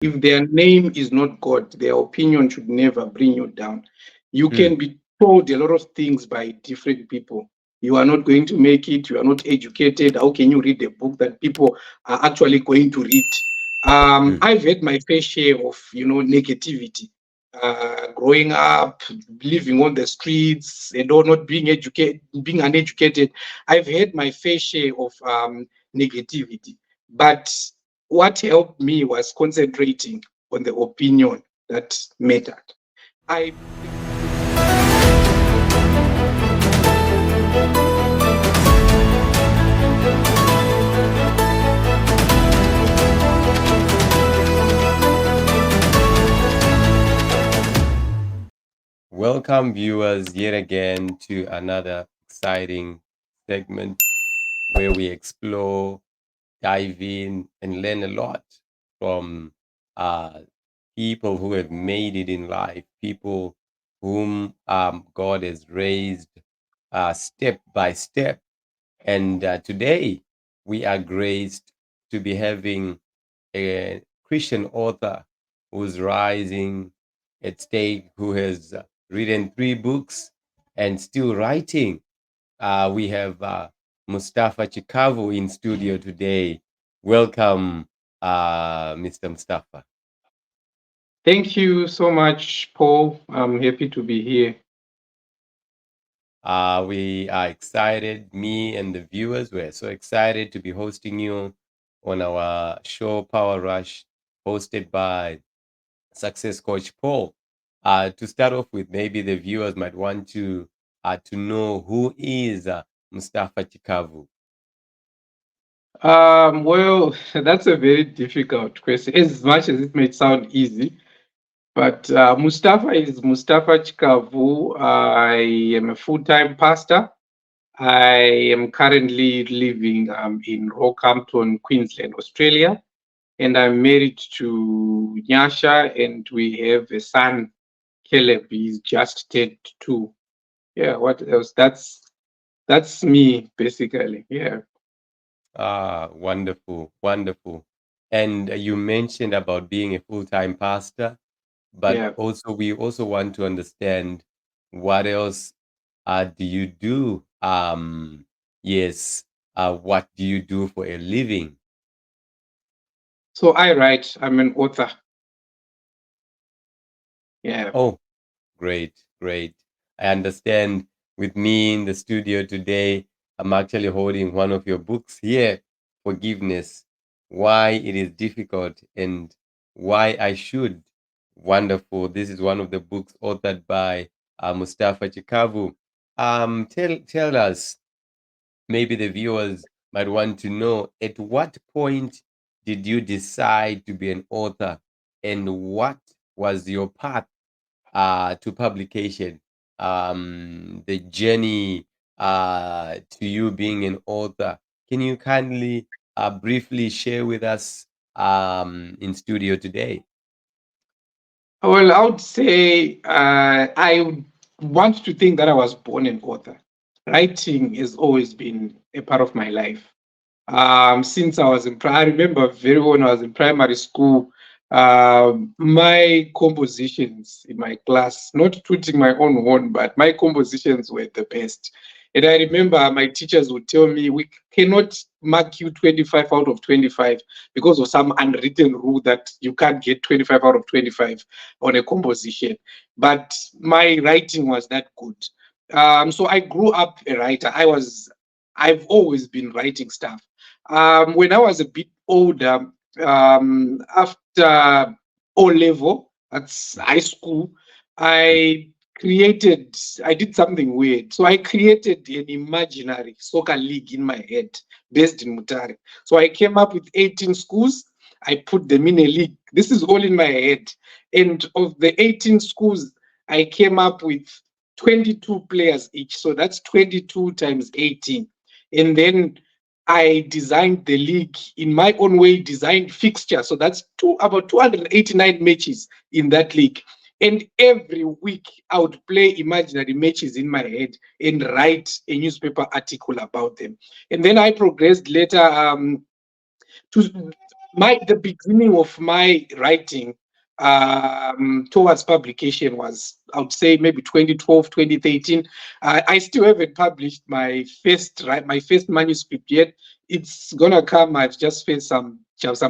If their name is not God, their opinion should never bring you down. You Mm, can be told a lot of things by different people. You are not going to make it. You are not educated. How can you read a book that people are actually going to read? mm, I've had my fair share of, negativity. Growing up, living on the streets, and all not being educated, being uneducated, I've had my fair share of negativity. But what helped me was concentrating on the opinion that mattered. I Welcome, viewers, yet again to another exciting segment where we explore, dive in, and learn a lot from uh, people who have made it in life, people whom God has raised step by step. And today we are graced to be having a Christian author who's rising at stake, who has written 3 books and still writing. We have Mustafa Chikavhu in studio today. Welcome, Mr. Mustafa. Thank you so much, Paul. I'm happy to be here. We are excited, me and the viewers, we're so excited to be hosting you on our show, Power Rush, hosted by Success Coach Paul. To start off with, maybe the viewers might want to know who is Mustafa Chikavhu. Well, that's a very difficult question. As much as it may sound easy, but Mustafa is Mustafa Chikavhu. I am a full-time pastor. I am currently living in Rockhampton, Queensland, Australia, and I'm married to Nyasha, and we have a son, Caleb. He's just turned 2. Yeah, what else? That's me basically. Yeah, Wonderful, wonderful. And you mentioned about being a full-time pastor, but yeah. also we also want to understand what else do you do? Yes, what do you do for a living? So I write. I'm an author. Yeah. Oh, great, great. I understand with me in the studio today, I'm actually holding one of your books here, Forgiveness, Why It Is Difficult and Why I Should. Wonderful. This is one of the books authored by Mustafa Chikavhu. Tell us, maybe the viewers might want to know, at what point did you decide to be an author and what was your path to publication, the journey to you being an author. Can you kindly briefly share with us in studio today? Well, I would say I would want to think that I was born an author. Writing has always been a part of my life. Since I remember very well when I was in primary school, my compositions in my class, not tooting my own horn, but my compositions were the best. And I remember my teachers would tell me, we cannot mark you 25 out of 25 because of some unwritten rule that you can't get 25 out of 25 on a composition. But my writing was that good. So I grew up a writer. I've always been writing stuff. When I was a bit older, after O level, that's high school, Mm. I created, I did something weird. So I created an imaginary soccer league in my head based in Mutare. So I came up with 18 schools. I put them in a league. This is all in my head. And of the 18 schools, I came up with 22 players each. So that's 22 times 18. And then I designed the league in my own way, designed fixture. So that's about 289 matches in that league. And every week I would play imaginary matches in my head and write a newspaper article about them. And then I progressed later to The beginning of my writing towards publication was, I would say, maybe 2012, 2013. I still haven't published my first manuscript yet. It's gonna come. I've just faced some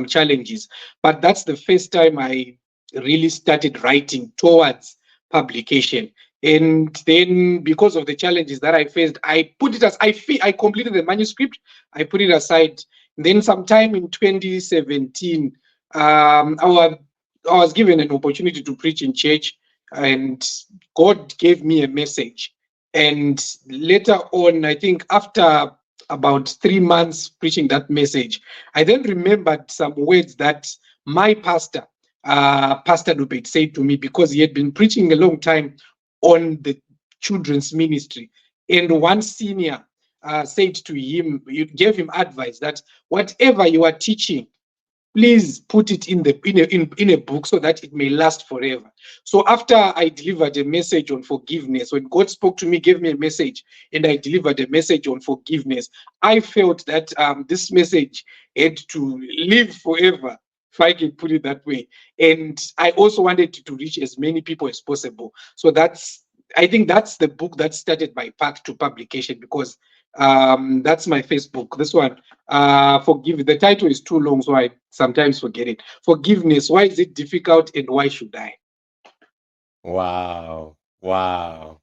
challenges, but that's the first time I really started writing towards publication. And then, because of the challenges that I faced, I put it as I completed the manuscript. I put it aside. Then, sometime in 2017, I was given an opportunity to preach in church, and God gave me a message. And later on, I think after about 3 months preaching that message, I then remembered some words that my pastor, Pastor Dubet, said to me, because he had been preaching a long time on the children's ministry. And one senior said to him, you gave him advice that whatever you are teaching, please put it in a book so that it may last forever. So after I delivered a message on forgiveness, when God spoke to me, gave me a message, and I delivered a message on forgiveness, I felt that this message had to live forever, if I can put it that way. And I also wanted to reach as many people as possible. So I think that's the book that started my path to publication, because that's my first book. This one, forgive. The title is too long, so I sometimes forget it. Forgiveness. Why is it difficult, and why should I? Wow. Wow.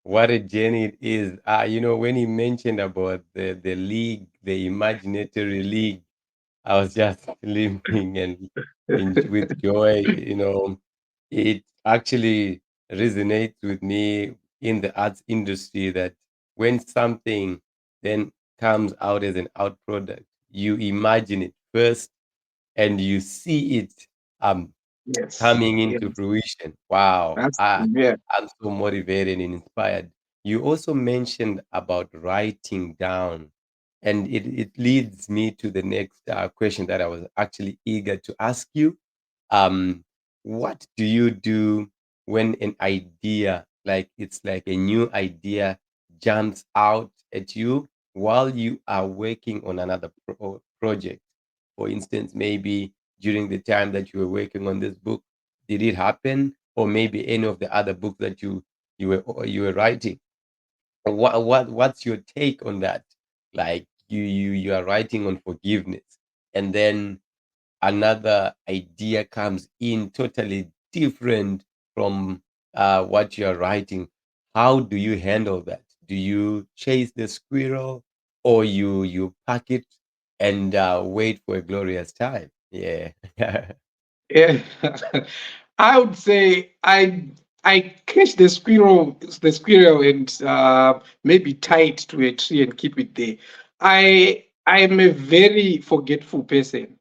What a journey it is. When he mentioned about the league, the imaginary league, I was just limping and with joy. It actually resonates with me in the arts industry that when something then comes out as an out product, you imagine it first and you see it um Yes. coming into Yes. fruition. Wow. That's yeah. I'm so motivated and inspired. You also mentioned about writing down, and it leads me to the next question that I was actually eager to ask you. Um, what do you do when an idea, like it's like a new idea, jumps out at you while you are working on another project? For instance, maybe during the time that you were working on this book, did it happen? Or maybe any of the other books that you were writing? What's your take on that? Like you are writing on forgiveness, and then another idea comes in totally different from what you are writing. How do you handle that? Do you chase the squirrel, or you pack it and wait for a glorious time? Yeah. Yeah. I would say I catch the squirrel, and maybe tie it to a tree and keep it there. I am a very forgetful person.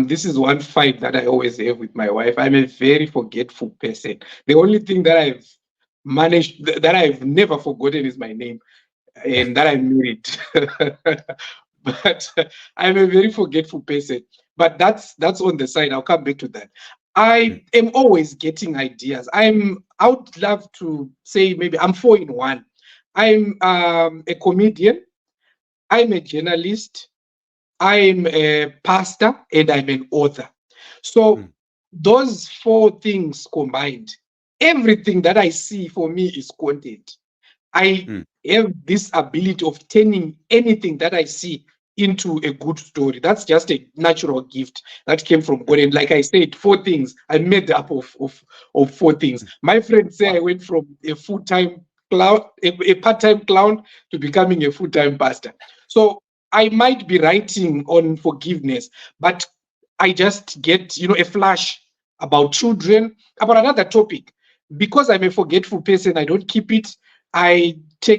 This is one fight that I always have with my wife. I'm a very forgetful person. The only thing that that I've never forgotten is my name, and that I'm married. But I'm a very forgetful person. But that's on the side. I'll come back to that. I am always getting ideas. I would love to say maybe I'm four in one. I'm a comedian. I'm a journalist. I'm a pastor, and I'm an author. So Mm, those four things combined, everything that I see for me is content. I mm, have this ability of turning anything that I see into a good story. That's just a natural gift that came from God. And like I said, four things I made up of four things. mm. My friends say Wow. I went from a full-time clown, a part-time clown, to becoming a full-time pastor. So I might be writing on forgiveness, but I just get, a flash about children, about another topic. Because I'm a forgetful person, I don't keep it. I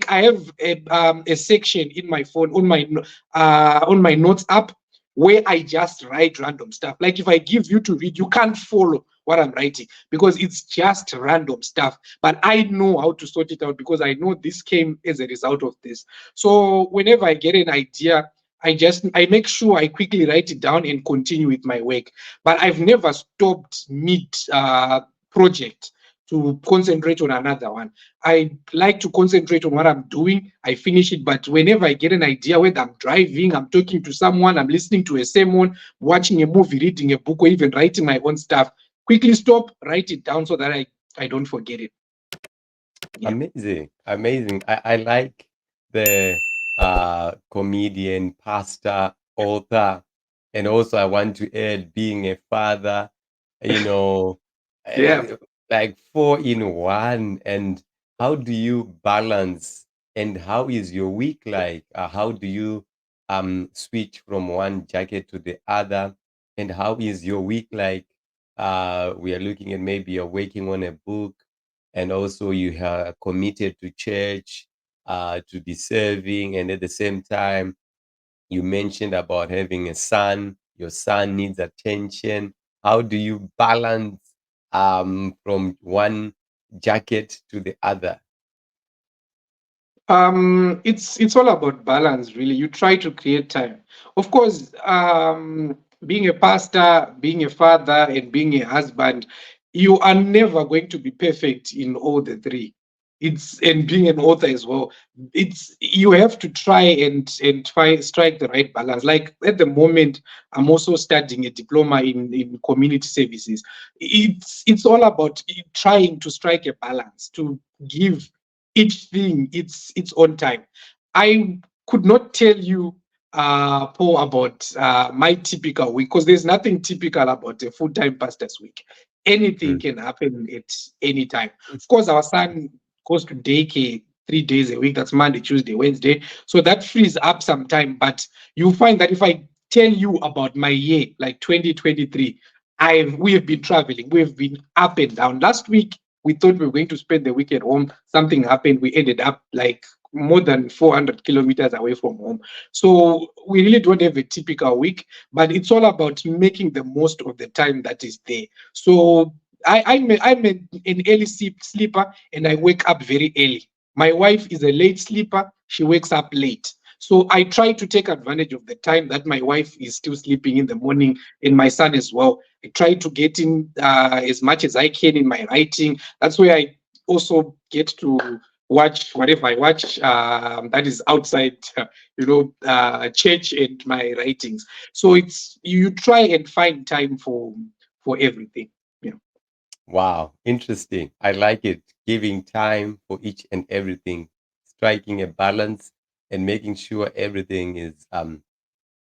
have a section in my phone on my notes app where I just write random stuff. Like if I give you to read, you can't follow what I'm writing because it's just random stuff. But I know how to sort it out because I know this came as a result of this. So whenever I get an idea, I make sure I quickly write it down and continue with my work. But I've never stopped mid project to concentrate on another one. I like to concentrate on what I'm doing. I finish it, but whenever I get an idea, whether I'm driving, I'm talking to someone, I'm listening to a sermon, watching a movie, reading a book, or even writing my own stuff, quickly stop, write it down so that I don't forget it. Yeah. Amazing, amazing. I like the comedian, pastor, author, and also I want to add being a father, you know, Yeah. like four in one. And how do you balance? And how is your week like? How do you switch from one jacket to the other? And how is your week like? We are looking at maybe you're working on a book and also you are committed to church, to be serving, and at the same time you mentioned about having a son. Your son needs attention. How do you balance from one jacket to the other? It's all about balance, really. You try to create time. Of course, being a pastor, being a father, and being a husband, you are never going to be perfect in all the three. It's and being an author as well. It's you have to try and try strike the right balance. Like at the moment, I'm also studying a diploma in community services. It's all about trying to strike a balance to give each thing its own time. I could not tell you, Paul, about my typical week because there's nothing typical about a full-time pastor's week. Anything Mm. can happen at any time. Of course, our son goes to daycare 3 days a week. That's Monday, Tuesday, Wednesday. So that frees up some time. But you find that if I tell you about my year, like 2023, we have been traveling. We have been up and down. Last week we thought we were going to spend the week at home. Something happened. We ended up like more than 400 kilometers away from home. So we really don't have a typical week, but it's all about making the most of the time that is there. So I'm an early sleeper and I wake up very early. My wife is a late sleeper. She wakes up late. So I try to take advantage of the time that my wife is still sleeping in the morning and my son as well. I try to get in as much as I can in my writing. That's where I also get to watch whatever I watch that is outside, church and my writings. So it's you try and find time for everything. Yeah. Wow, interesting. I like it. Giving time for each and everything, striking a balance and making sure everything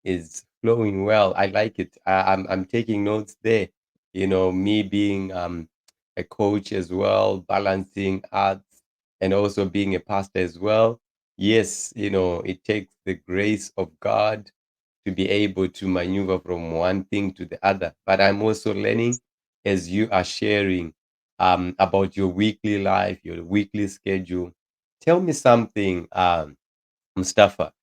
is flowing well. I like it. I'm taking notes there. You know, me being a coach as well, balancing arts and also being a pastor as well. Yes, you know, it takes the grace of God to be able to maneuver from one thing to the other. But I'm also learning as you are sharing about your weekly life, your weekly schedule. Tell me something, Mustafa.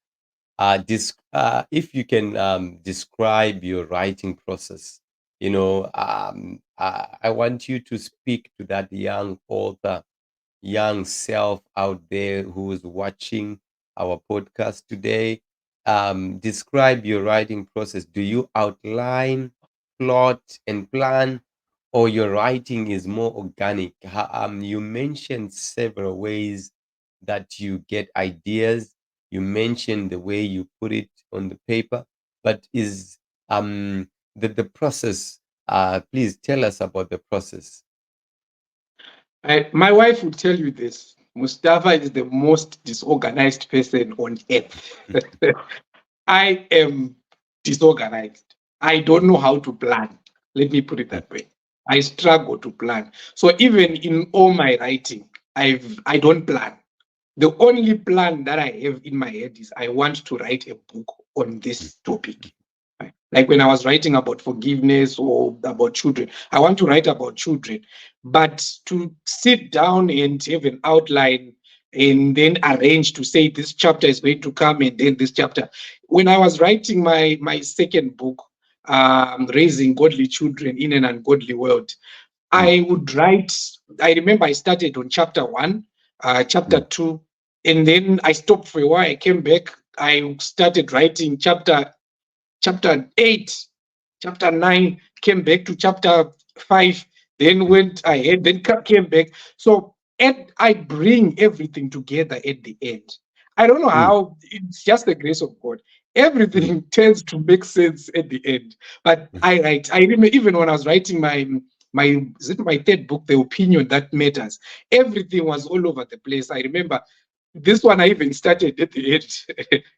If you can describe your writing process, I want you to speak to that young author, young self out there who is watching our podcast today. Describe your writing process. Do you outline, plot, and plan, or your writing is more organic? You mentioned several ways that you get ideas. You mentioned the way you put it on the paper, but is the process? Please tell us about the process. My wife would tell you this. Mustafa is the most disorganized person on earth. I am disorganized. I don't know how to plan. Let me put it that way. I struggle to plan. So even in all my writing, I don't plan. The only plan that I have in my head is I want to write a book on this topic. Right? Like when I was writing about forgiveness or about children, I want to write about children. But to sit down and have an outline and then arrange to say this chapter is going to come and then this chapter. When I was writing my second book, Raising Godly Children in an Ungodly World, Mm, I would write. I remember I started on chapter one, chapter mm, two, and then I stopped for a while. I came back. I started writing chapter eight, chapter nine, came back to chapter five. then went ahead, then came back. So I bring everything together at the end. I don't know Mm, how, it's just the grace of God. mm, Everything tends to make sense at the end. But mm, I write, I remember even when I was writing my third book, The Opinion That Matters, everything was all over the place. I remember this one I even started at the end,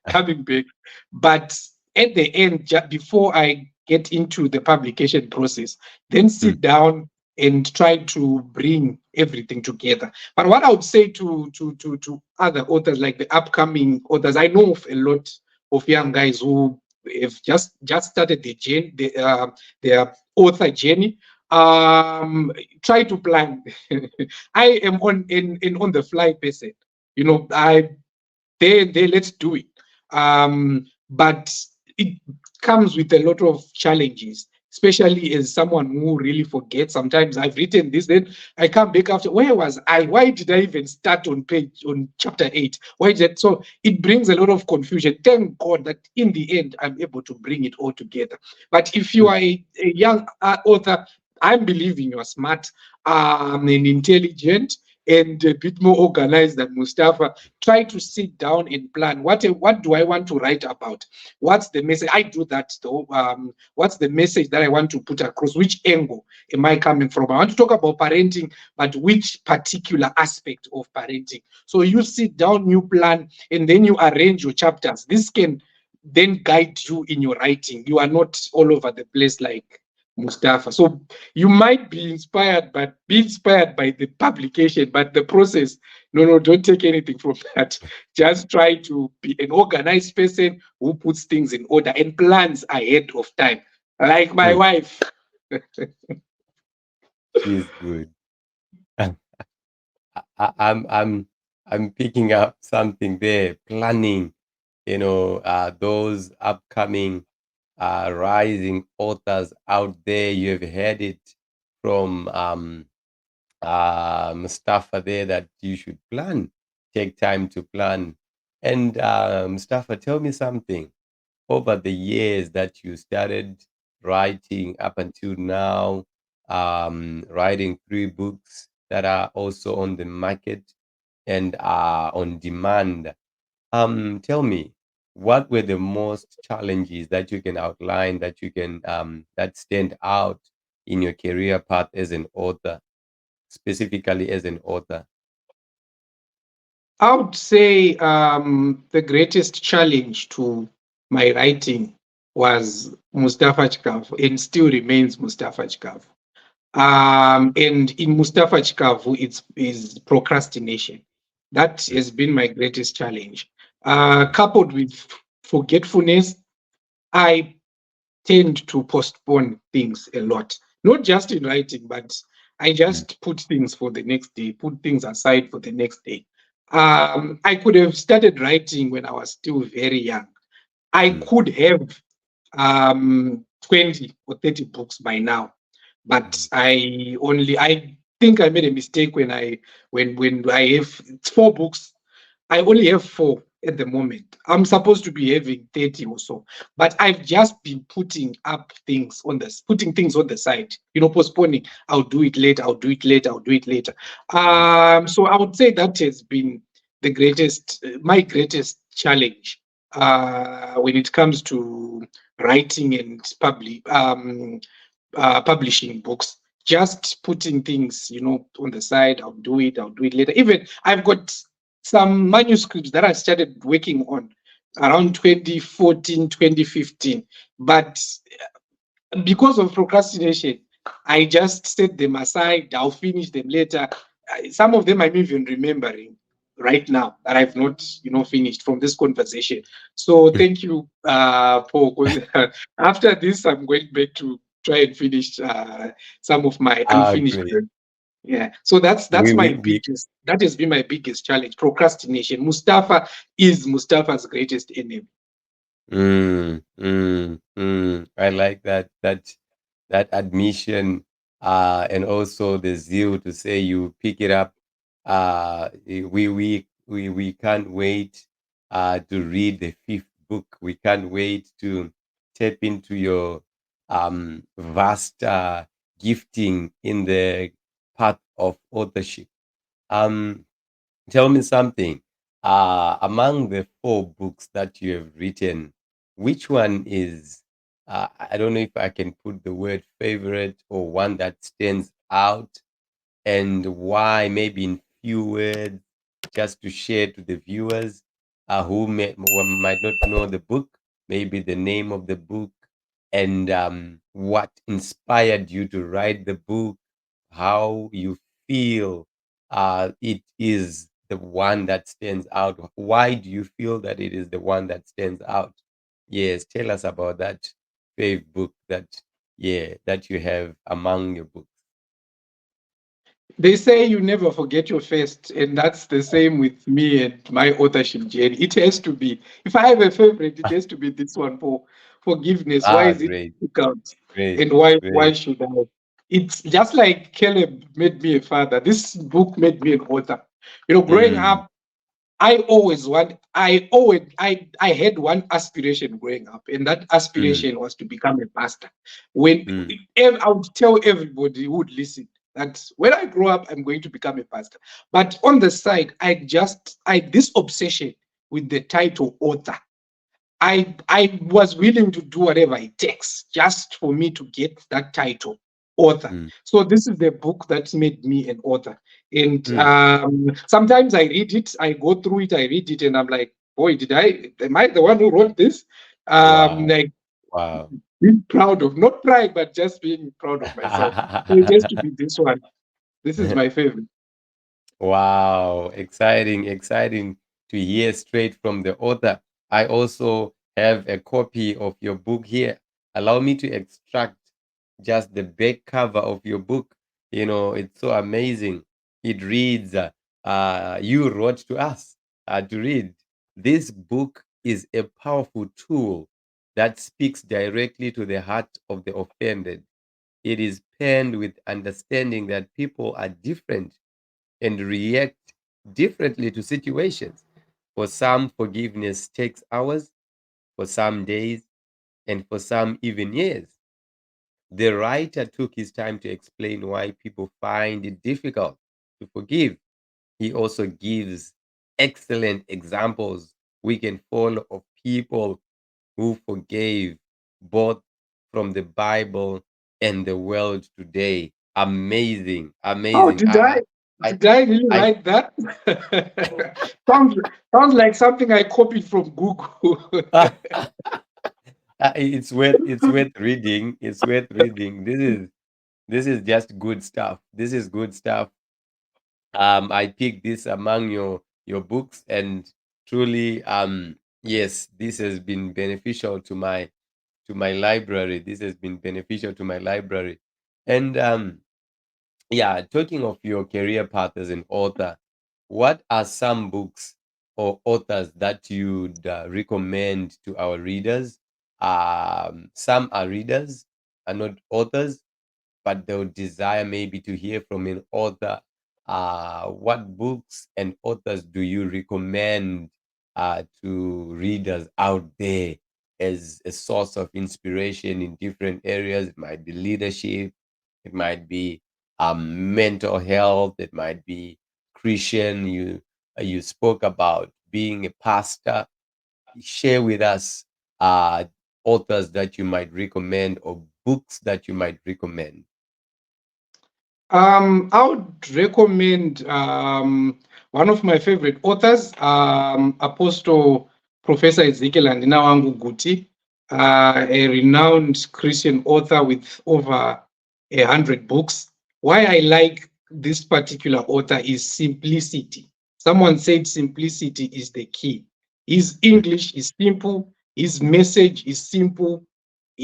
coming back. But at the end, before I get into the publication process, then mm, sit down and try to bring everything together. But what I would say to other authors, like the upcoming authors, I know of a lot of young guys who have just started their author journey. Try to plan. I am on the fly person. I there, let's do it. But it comes with a lot of challenges, especially as someone who really forgets. Sometimes I've written this, then I come back after, where was I? Why did I even start on chapter 8? Why did that? So it brings a lot of confusion. Thank God that in the end I'm able to bring it all together. But if you mm. are a young author, I'm believing you are smart and intelligent and a bit more organized than Mustafa. Try to sit down and plan. What do I want to write about? What's the message? I do that though. What's the message that I want to put across? Which angle am I coming from? I want to talk about parenting, but which particular aspect of parenting? So you sit down, you plan, and then you arrange your chapters. This can then guide you in your writing. You are not all over the place like Mustafa. So you might be inspired, but be inspired by the publication, but the process, no, no, don't take anything from that. Just try to be an organized person who puts things in order and plans ahead of time, like my Mm. wife. She's good. I'm picking up something there. Planning, those upcoming rising authors out there. You have heard it from Mustafa there that you should plan. Take time to plan. And Mustafa, tell me something. Over the years that you started writing up until now, writing 3 books that are also on the market and are on demand. Tell me, what were the most challenges that you can outline that you can that stand out in your career path as an author, specifically as an author? I would say the greatest challenge to my writing was Mustafa Chikavhu and still remains Mustafa Chikavhu. And in Mustafa Chikavhu, it's is procrastination. That Mm, has been my greatest challenge. Coupled with forgetfulness, I tend to postpone things a lot, not just in writing, but I mm, just put things for the next day, put things aside for the next day. I could have started writing when I was still very young. I mm, could have 20 or 30 books by now, but mm, I think I made a mistake when I have 4 books. I only have 4 at the moment. I'm supposed to be having 30 or so, but I've just been putting things on the side, postponing. I'll do it later, I'll do it later, I'll do it later. mm, So I would say that has been my greatest challenge when it comes to writing and publishing books. Just putting things, on the side. I'll do it later. Even I've got some manuscripts that I started working on around 2014, 2015. But because of procrastination, I just set them aside. I'll finish them later. Some of them I'm even remembering right now that I've not, finished from this conversation. So mm. thank you, Paul. 'Cause, after this, I'm going back to try and finish some of my Ah, unfinished great. work. Yeah. So that's We my we we biggest. That has been my biggest challenge. Procrastination. Mustafa is Mustafa's greatest enemy. I like that admission, and also the zeal to say you pick it up. We can't wait to read the 5th book. We can't wait to tap into your vast gifting in the path of authorship. Um, Tell me something. Among the four books that you have written, which one is, I don't know if I can put the word favorite or one that stands out, and why? Maybe in few words, just to share to the viewers who might not know the book, maybe the name of the book, and what inspired you to write the book, how you feel it is the one that stands out. Why do you feel that it is the one that stands out? Yes, tell us about that fave book that, yeah, that you have among your books. They say you never forget your first, and that's the same with me and my authorship journey. It has to be. If I have a favorite, it has to be this one for forgiveness. Why Ah, is it great, difficult, great, and why great. should I? It's just like Caleb made me a father. This book made me an author. Growing Mm, up, I had one aspiration growing up, and that mm, aspiration was to become a pastor. When mm, I would tell everybody who would listen that when I grow up, I'm going to become a pastor. But on the side, I this obsession with the title author. I was willing to do whatever it takes just for me to get that title, author. mm, So this is the book that made me an author. And mm. sometimes I read it, I go through it, I read it, and I'm like, boy, am I the one who wrote this? Wow, Like wow. being proud of, not pride, but just being proud of myself. So it has to be this one. This is my favorite. Wow, exciting, exciting to hear straight from the author. I also have a copy of your book here. Allow me to extract just the back cover of your book. It's so amazing. It reads, you wrote to us to read. This book is a powerful tool that speaks directly to the heart of the offended. It is penned with understanding that people are different and react differently to situations. For some, forgiveness takes hours, for some days, and for some, even years. The writer took his time to explain why people find it difficult to forgive. He also gives excellent examples we can follow of people who forgave, both from the Bible and the world today. Amazing, Oh, amazing. did I? I, Did I really I, write that? sounds sounds like something I copied from Google. it's worth reading. It's worth reading. This is just good stuff. This is good stuff. I picked this among your books, and truly, yes, this has been beneficial to my library. This has been beneficial to my library, and yeah, talking of your career path as an author, what are some books or authors that you'd recommend to our readers? Some are readers, are not authors, but they'll desire maybe to hear from an author. What books and authors do you recommend to readers out there as a source of inspiration in different areas? It might be leadership, it might be mental health, it might be Christian. You spoke about being a pastor. Share with us authors that you might recommend or books that you might recommend. I would recommend one of my favorite authors, Apostle Professor Ezekiel Andinawangu Guti, a renowned Christian author with over 100 books. Why I like this particular author is simplicity. Someone said simplicity is the key. His Mm, English is simple, his message is simple,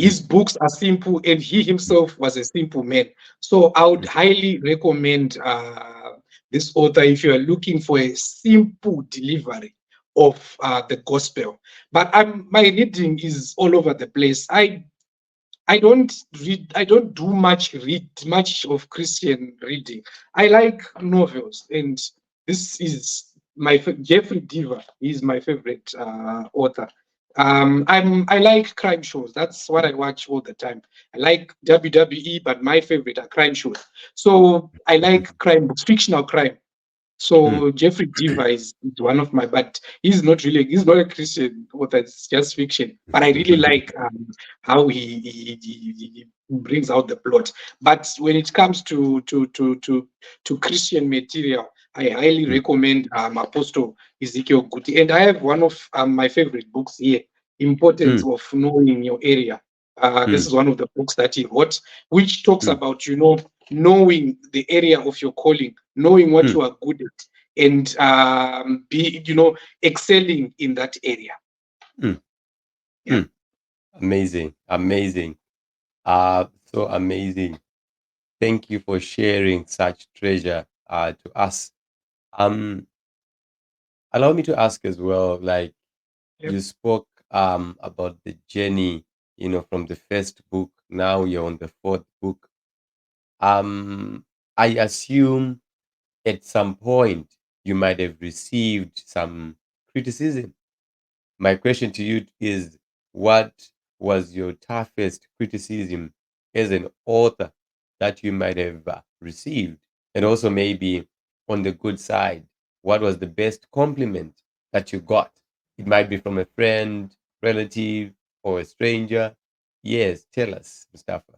mm, his books are simple, and he mm, himself was a simple man. So I would mm. highly recommend this author if you are looking for a simple delivery of the gospel. But my reading is all over the place. I don't read. I don't do much of Christian reading. I like novels, and this is Jeffrey Deaver is my favorite author. I like crime shows. That's what I watch all the time. I like WWE, but my favorite are crime shows. So I like crime books, fictional crime. Mm, So Jeffrey Deaver is one of my, but he's not a Christian author. It's just fiction. But I really like how he brings out the plot. But when it comes to Christian material, I highly mm, recommend Apostle Ezekiel Guti. And I have one of my favorite books here, Importance mm, of Knowing Your Area. This mm, is one of the books that he wrote, which talks mm, about, knowing the area of your calling, knowing what mm, you are good at, and be excelling in that area. mm, Yeah. mm. Amazing, amazing. So amazing. Thank you for sharing such treasure to us. Um, Allow me to ask as well, like Yeah. you spoke about the journey, from the first book, now you're on the fourth book. Um, I assume at some point you might have received some criticism. My question to you is, what was your toughest criticism as an author that you might have received? And also, maybe on the good side, what was the best compliment that you got? It might be from a friend, relative, or a stranger. Yes, tell us, Mustafa.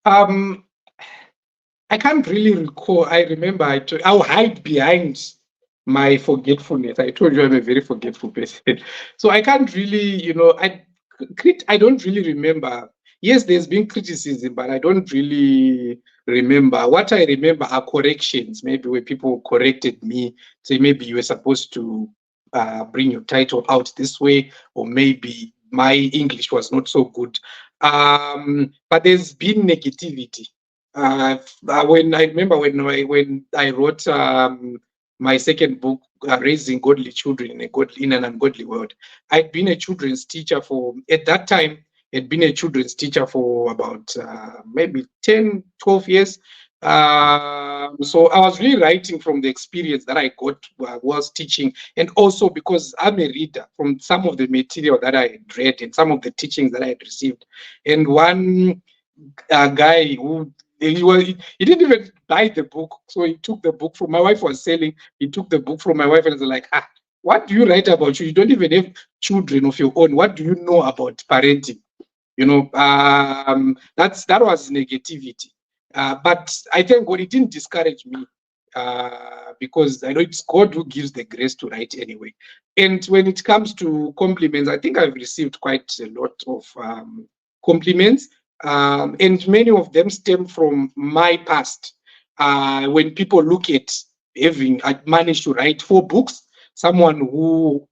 Um, I can't really recall. I remember I'll hide behind my forgetfulness. I told you I'm a very forgetful person. So I can't really, I don't really remember. Yes, there's been criticism, but I don't really remember. What I remember are corrections, maybe where people corrected me, say maybe you were supposed to bring your title out this way, or maybe my English was not so good. But there's been negativity. When I remember when I wrote my second book, Raising Godly Children in an Ungodly World, I'd been a children's teacher for at that time. Had been a children's teacher for about maybe 10, 12 years. So I was really writing from the experience that I got was teaching, and also because I'm a reader from some of the material that I had read and some of the teachings that I had received. And one guy who he didn't even buy the book, so he took the book from my wife was selling. He took the book from my wife and was like, what do you write about? You don't even have children of your own. What do you know about parenting? That was negativity. But I thank God it didn't discourage me, because I know it's God who gives the grace to write anyway. And when it comes to compliments, I think I've received quite a lot of compliments, and many of them stem from my past. When people look at having I managed to write 4 books, someone who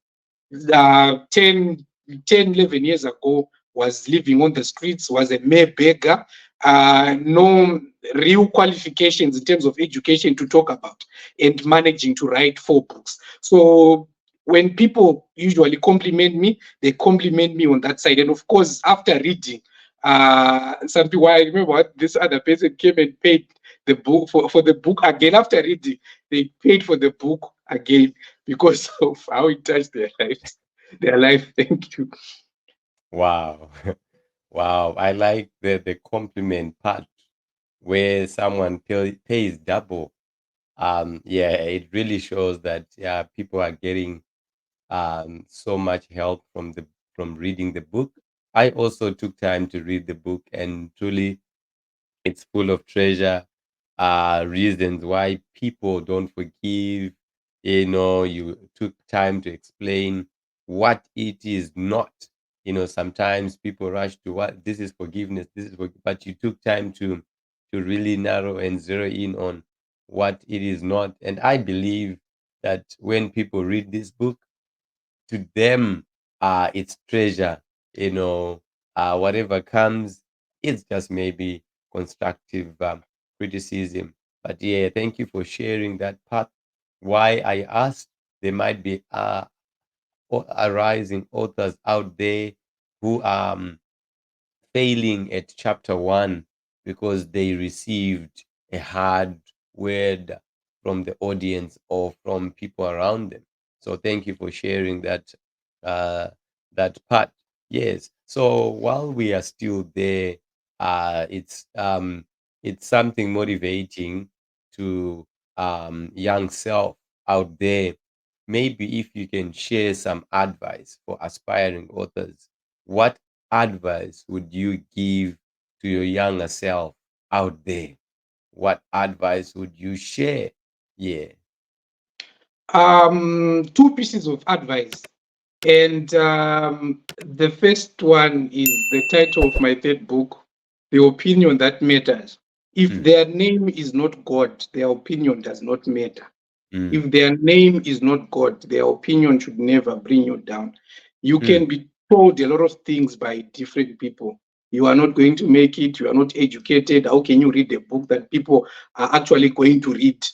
10, 10, 11 years ago was living on the streets, was a mere beggar, no real qualifications in terms of education to talk about, and managing to write 4 books. So when people usually compliment me, they compliment me on that side. And of course, after reading, some people, I remember what this other person came and paid the book for the book again after reading. They paid for the book again because of how it touched their lives. Their life. Thank you. Wow. Wow. I like the compliment part where someone pays double. Yeah, it really shows that, yeah, people are getting so much help from reading the book. I also took time to read the book, and truly it's full of treasure, reasons why people don't forgive. You took time to explain what it is not. Sometimes people rush to what this is forgiveness, but you took time to really narrow and zero in on what it is not. And I believe that when people read this book, to them, it's treasure. Whatever comes, it's just maybe constructive criticism. But yeah, thank you for sharing that part. Why I asked, there might be arising authors out there who failing at chapter one because they received a hard word from the audience or from people around them. So thank you for sharing uh, that part. Yes. So while we are still there, it's something motivating to young self out there. Maybe if you can share some advice for aspiring authors, what advice would you give to your younger self out there? What advice would you share? Yeah. Two pieces of advice. And the first one is the title of my third book, The Opinion That Matters. If Mm, their name is not God, their opinion does not matter. mm, If their name is not God, their opinion should never bring you down. You mm, can be told a lot of things by different people. You are not going to make it. You are not educated. How can you read a book that people are actually going to read?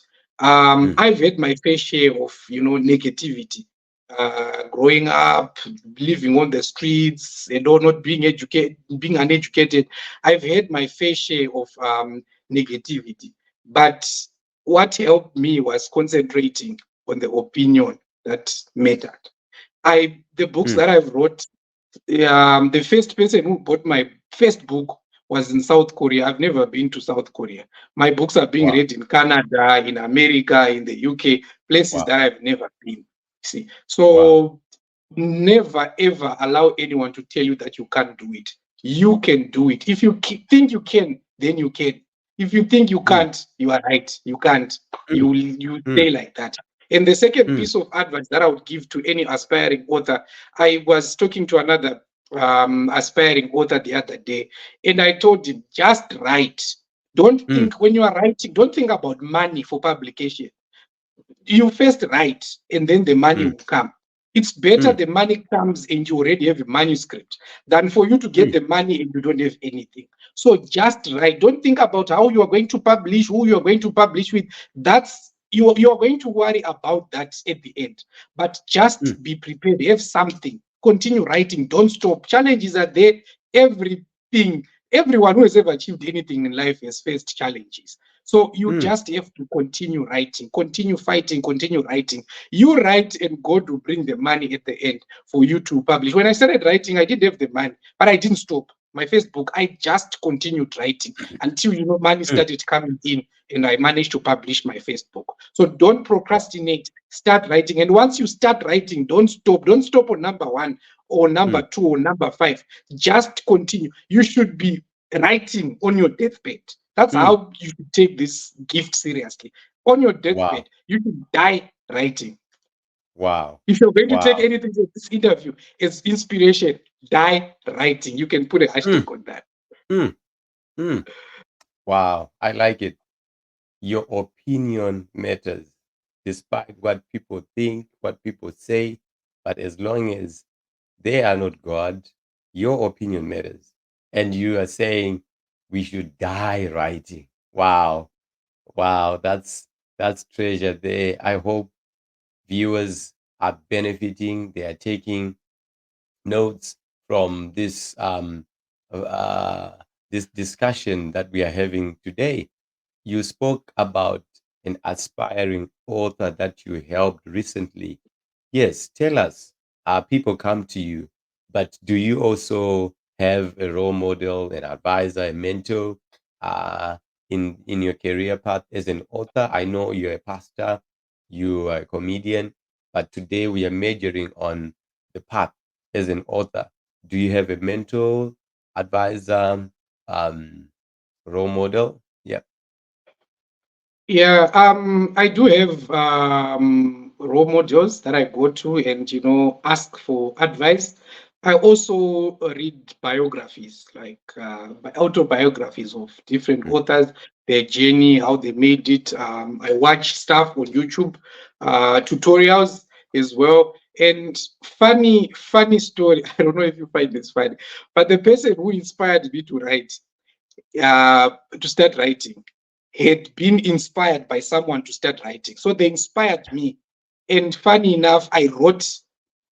mm, I've had my fair share of, negativity. Growing up, living on the streets, and all not being educated, being uneducated, I've had my fair share of negativity. But what helped me was concentrating on the opinion that mattered. The books mm. that I've wrote, the first person who bought my first book was in South Korea. I've never been to South Korea. My books are being Wow. read in Canada, in America, in the UK, places Wow. that I've never been. See, Wow. so never ever allow anyone to tell you that you can't do it. You can do it. If you think you can, then you can. If you think you Mm, can't, you are right. You can't. mm, You mm, stay like that. And the second mm, piece of advice that I would give to any aspiring author, I was talking to another aspiring author the other day, and I told him, just write. Don't mm, think when you are writing, don't think about money for publication. You first write and then the money mm, will come. It's better mm, the money comes and you already have a manuscript than for you to get mm, the money and you don't have anything. So just write. Don't think about how you are going to publish, who you are going to publish with. That's you are going to worry about that at the end. But mm, just be prepared. Have something. Continue writing. Don't stop. Challenges are there. Everything. Everyone who has ever achieved anything in life has faced challenges. So you mm, just have to continue writing, continue fighting, continue writing. You write, and God will bring the money at the end for you to publish. When I started writing, I didn't have the money, but I didn't stop. My first book, I just continued writing until money mm, started coming in, and I managed to publish my first book. So don't wow. procrastinate. Start writing, and once you start writing, don't stop. Don't stop on number one or number Mm, two or number five. Just continue. You should be writing on your deathbed. That's mm, how you should take this gift seriously. On your wow. deathbed, you should die writing. Wow. If you're going to take Wow. anything from this interview as inspiration, die writing. You can put a Mm, hashtag on that. mm, mm. Wow. I like it. Your opinion matters, despite what people think, what people say. But as long as they are not God, your opinion matters. And you are saying we should die writing. Wow. Wow. That's treasure there. I hope viewers are benefiting. They are taking notes from uh, this discussion that we are having today. You spoke about an aspiring author that you helped recently. Yes, tell us. People come to you, but do you also have a role model, an advisor, a mentor uh, in your career path as an author? I know you're a pastor, you are a comedian, but today we are majoring on the path as an author. Do you have a mentor, advisor, um, role model? Yeah. Yeah, I do have role models that I go to and ask for advice. I also read biographies, like autobiographies of different Mm, authors, their journey, how they made it. I watch stuff on YouTube, tutorials as well. And funny story. I don't know if you find this funny, but the person who inspired me to start writing had been inspired by someone to start writing. So they inspired me. And funny enough, I wrote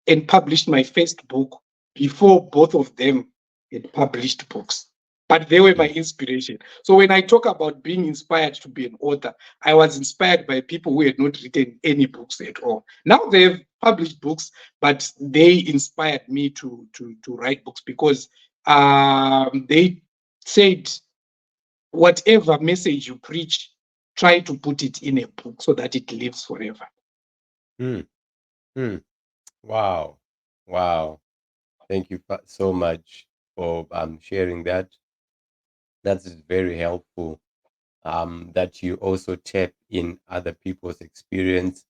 and published my first book before both of them had published books. But they were my mm, inspiration. So when I talk about being inspired to be an author, I was inspired by people who had not written any books at all. Now they have published books, but they inspired me to write books because they said whatever message you preach, try to put it in a book so that it lives forever. Hmm. Hmm. Wow. Wow. Thank you so much for sharing that. That's very helpful. That you also tap in other people's experience.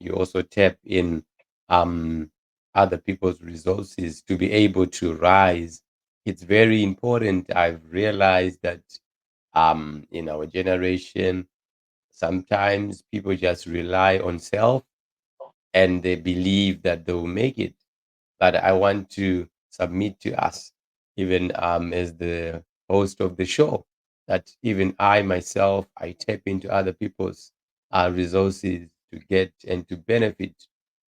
You also tap in um, other people's resources to be able to rise. It's very important. I've realized that in our generation, sometimes people just rely on self and they believe that they will make it. But I want to submit to us, even as the host of the show, that even I myself, I tap into other people's resources to get and to benefit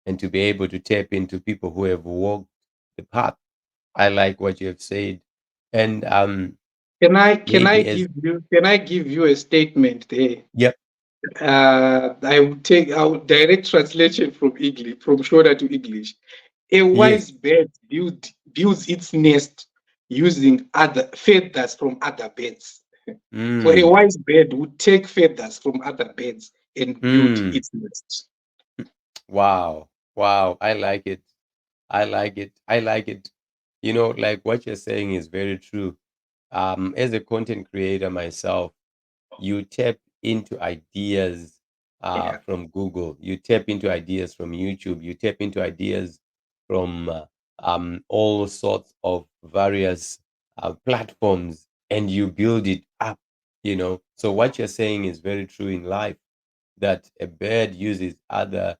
and to be able to tap into people who have walked the path. I like what you have said. And maybe as, Can I give you a statement there? yep, I would direct translation from English, from Shona to English. A yes. wise bird builds its nest using other feathers from other birds. So a Mm, wise bird would take feathers from other birds and build mm, its nest. wow. Wow. I like it. I like it. I like it. Like what you're saying is very true. As a content creator myself, you tap into ideas Yeah. from Google, you tap into ideas from YouTube, you tap into ideas from all sorts of various platforms, and you build it up. So what you're saying is very true in life, that a bird uses other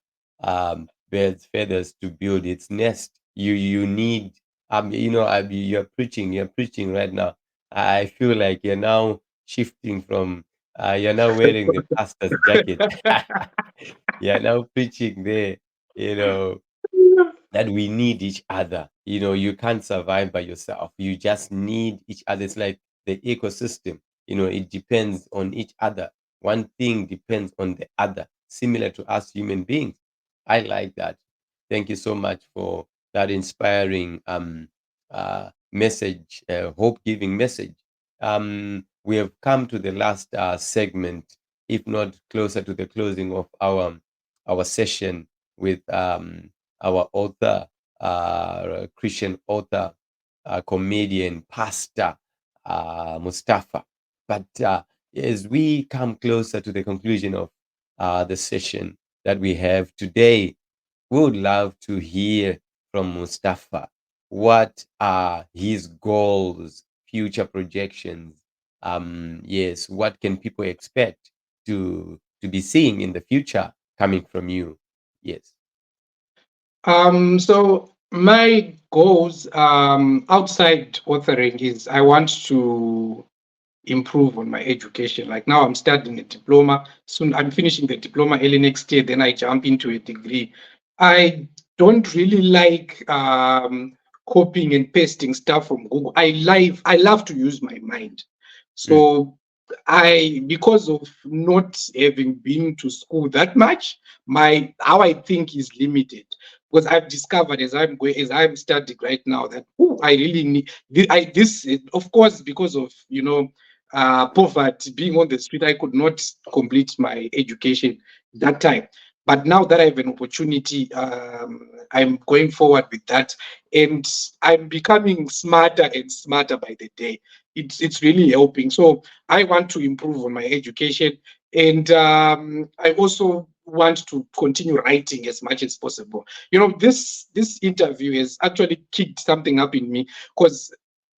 birds' feathers to build its nest. You need you're preaching right now. I feel like you're now shifting from you're now wearing the pastor's jacket. You're now preaching there, you know, that we need each other. You can't survive by yourself. You just need each other. It's like the ecosystem, it depends on each other. One thing depends on the other, similar to us human beings. I like that. Thank you so much for that inspiring message, hope giving message. We have come to the last segment, if not closer to the closing of our session with our author, Christian author, comedian, pastor, Mustafa. But as we come closer to the conclusion of the session that we have today, we would love to hear from Mustafa. What are his goals, future projections? Yes, what can people expect to be seeing in the future coming from you? Yes. So my goals outside authoring is I want to improve on my education. Like now, I'm studying a diploma. Soon, I'm finishing the diploma early next year. Then I jump into a degree. I don't really like copying and pasting stuff from Google. I love to use my mind. Mm, So because of not having been to school that much, my how I think is limited. Because I've discovered as I'm studying right now that I really need this. Of course, because of poverty, being on the street, I could not complete my education that time. But now that I have an opportunity, I'm going forward with that, and I'm becoming smarter and smarter by the day. It's really helping. So I want to improve on my education, and I also want to continue writing as much as possible. This interview has actually kicked something up in me because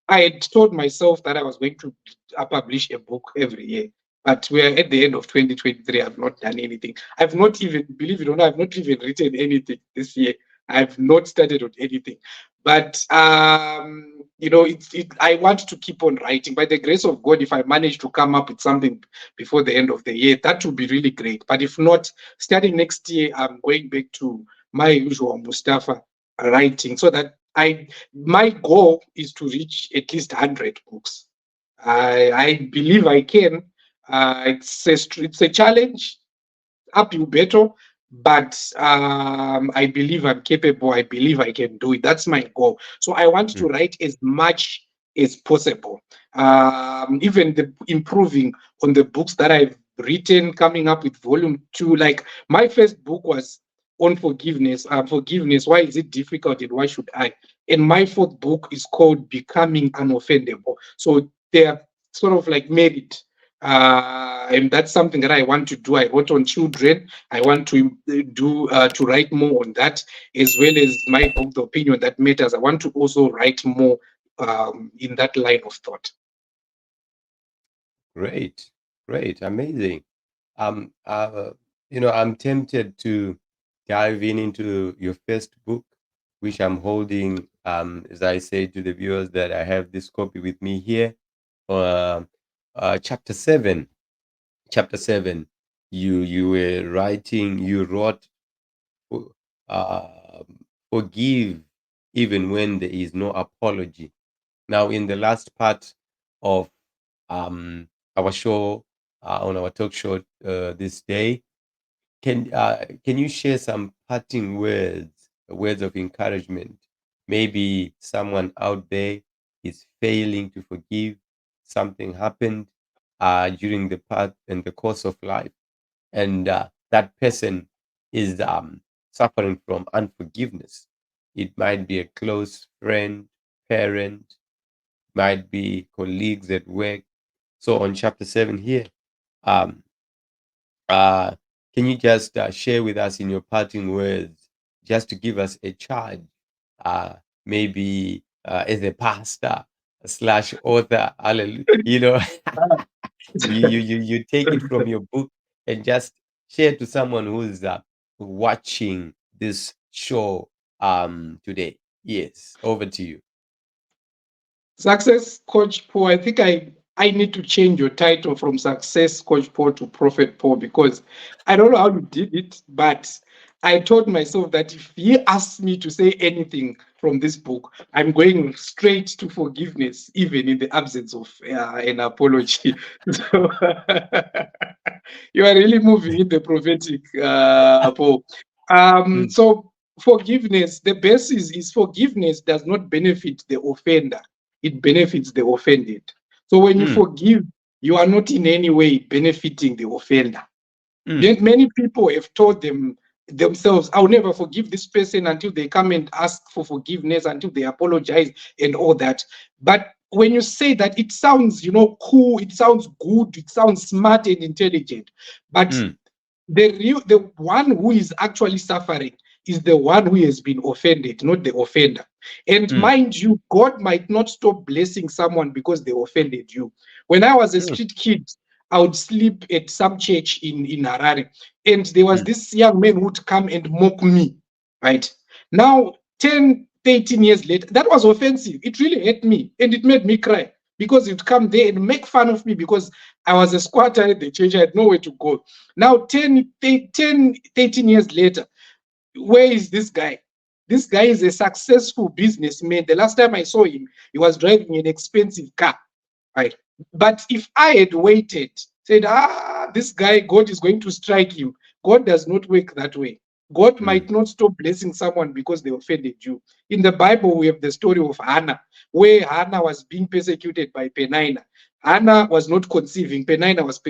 I had told myself that I was going to publish a book every year. But we're at the end of 2023. I've not done anything. I've not even, believe it or not, I've not even written anything this year. I've not started on anything. But I want to keep on writing. By the grace of God, if I manage to come up with something before the end of the year, that would be really great. But if not, starting next year, I'm going back to my usual Mustafa writing so that my goal is to reach at least 100 books. I believe I can. It's a challenge, uphill battle, but I believe I'm capable. I believe I can do it. That's my goal. So I want to Mm. write as much as possible, even improving on the books that I've written, coming up with volume 2. Like my first book was on forgiveness. Forgiveness. Why is it difficult, and why should I? And my fourth book is called Becoming Unoffendable. So they are sort of like married. And that's something that I want to do. I wrote on children. I want to to write more on that, as well as my book, The Opinion That Matters. I want to also write more in that line of thought. Great, great, amazing. Um, uh, I'm tempted to dive in into your first book, which I'm holding. As I say to the viewers, that I have this copy with me here. Um Chapter 7. Chapter 7. You were writing. You wrote, uh, "Forgive even when there is no apology." Now, in the last part of our show, on our talk show this day, can you share some parting words, words of encouragement? Maybe someone out there is failing to forgive. Something happened during the path and the course of life, and that person is suffering from unforgiveness. It might be a close friend, parent, might be colleagues at work. So on chapter 7 here, um, uh, can you just share with us in your parting words, just to give us a charge, uh, maybe as a pastor slash author, hallelujah, you take it from your book and just share to someone who's watching this show today. Yes, over to you. Success Coach Paul, I think I need to change your title from Success Coach Paul to Prophet Paul, because I don't know how you did it, but I told myself that if he asks me to say anything from this book, I'm going straight to forgiveness, even in the absence of an apology. So you are really moving in the prophetic, Paul. Mm, So forgiveness, the basis is forgiveness does not benefit the offender, it benefits the offended. So when you mm, forgive, you are not in any way benefiting the offender. mm, Yet many people have told themselves, I'll never forgive this person until they come and ask for forgiveness, until they apologize and all that. But when you say that, it sounds, cool, it sounds good, it sounds smart and intelligent. But mm, the one who is actually suffering is the one who has been offended, not the offender. And mm, mind you, God might not stop blessing someone because they offended you. When I was a mm, street kid, I would sleep at some church in Harare, and there was mm, this young man who would come and mock me, right? Now, 10, 13 years later, that was offensive. It really hurt me and it made me cry, because he'd come there and make fun of me because I was a squatter at the church. I had nowhere to go. Now, 13 years later, where is this guy? This guy is a successful businessman. The last time I saw him, he was driving an expensive car, right? But if I had waited, said, this guy, God is going to strike him, God does not work that way. God mm, might not stop blessing someone because they offended you. In the Bible, we have the story of Hannah, where Hannah was being persecuted by Penina. Hannah was not conceiving, Penina was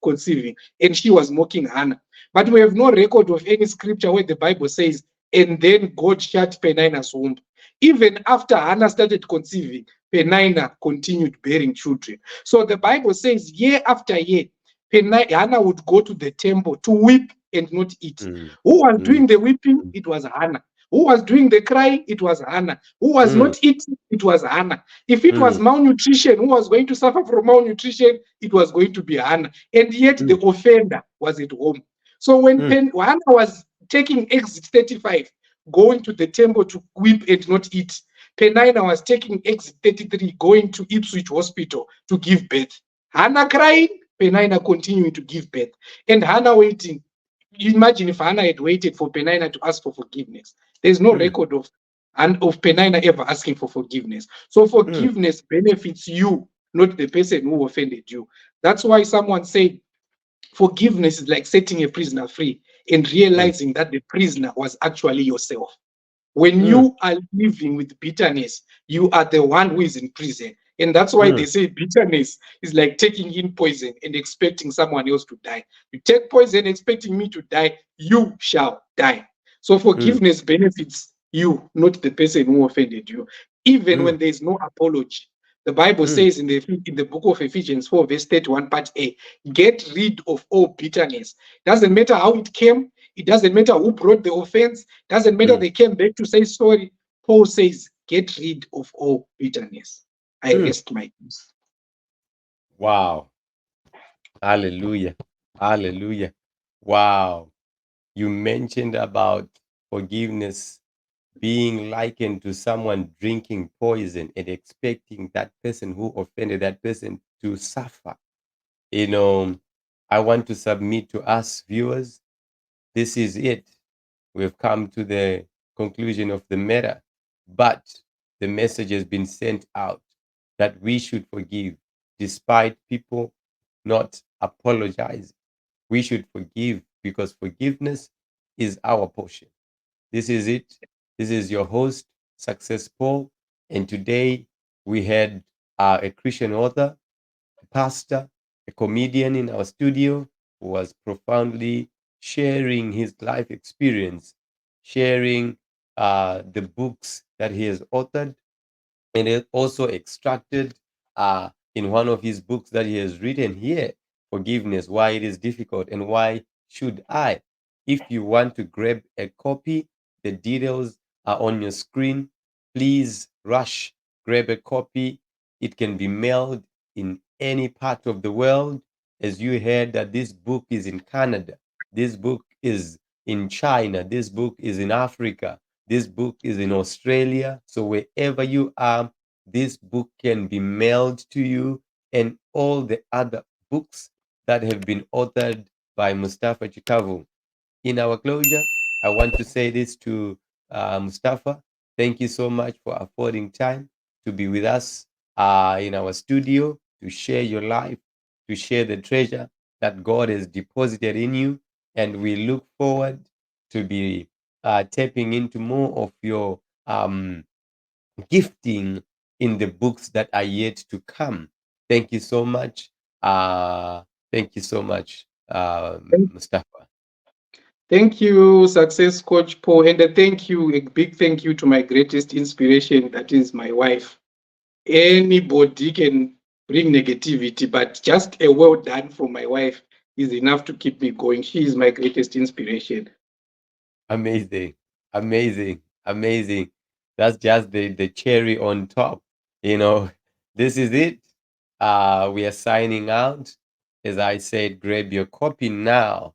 conceiving, and she was mocking Hannah. But we have no record of any scripture where the Bible says, and then God shut Penina's womb. Even after Hannah started conceiving, Penina continued bearing children. So the Bible says, year after year, Hannah would go to the temple to weep and not eat. mm, Who was mm, doing the weeping? mm, It was Hannah. Who was doing the crying? It was Hannah. Who was mm, not eating? It was Hannah. If it was mm, malnutrition, who was going to suffer from malnutrition? It was going to be Hannah. And yet the mm, offender was at home. So when mm, Hannah was taking exit 35, going to the temple to weep and not eat, Penina was taking exit 33, going to Ipswich Hospital to give birth. Hannah crying, Penina continuing to give birth. And Hannah waiting. You imagine if Hannah had waited for Penina to ask for forgiveness. There's no mm, record of Penina ever asking for forgiveness. So mm, forgiveness benefits you, not the person who offended you. That's why someone said forgiveness is like setting a prisoner free. and mm, realizing that the prisoner was actually yourself. When mm, you are living with bitterness, you are the one who is in prison. And that's why mm, they say bitterness is like taking in poison and expecting someone else to die. You take poison expecting me to die, you shall die. So mm, forgiveness benefits you, not the person who offended you, even mm, when there is no apology. The Bible mm, says in the book of Ephesians 4, verse 31, part A, get rid of all bitterness. Doesn't matter how it came, it doesn't matter who brought the offense, doesn't matter mm, they came back to say sorry. Paul says, get rid of all bitterness. I mm. rest my case. Wow. Hallelujah. Hallelujah. Wow. You mentioned about forgiveness being likened to someone drinking poison and expecting that person who offended that person to suffer. You know, I want to submit to us viewers, this is it. We've come to the conclusion of the matter, but the message has been sent out that we should forgive despite people not apologizing. We should forgive because forgiveness is our portion. This is it. This is your host, Success Paul. And today we had a Christian author, a pastor, a comedian in our studio who was profoundly sharing his life experience, sharing the books that he has authored, and it also extracted in one of his books that he has written here, forgiveness, why it is difficult and why should I. If you want to grab a copy, the details are on your screen. Please rush, grab a copy. It can be mailed in any part of the world. As you heard that this book is in Canada, this book is in China, this book is in Africa, this book is in Australia. So wherever you are, this book can be mailed to you, and all the other books that have been authored by Mustafa Chikavhu. In our closure, I want to say this to Mustafa. Thank you so much for affording time to be with us in our studio to share your life, to share the treasure that God has deposited in you. And we look forward to be tapping into more of your gifting in the books that are yet to come. Thank you so much. Uh, thank you so much, Mustafa. Thank you, Success Coach Paul. And a thank you, a big thank you to my greatest inspiration, that is my wife. Anybody can bring negativity, but just a well done from my wife is enough to keep me going. She is my greatest inspiration. Amazing, amazing, amazing. That's just the cherry on top. You know, this is it. We are signing out. As I said, grab your copy now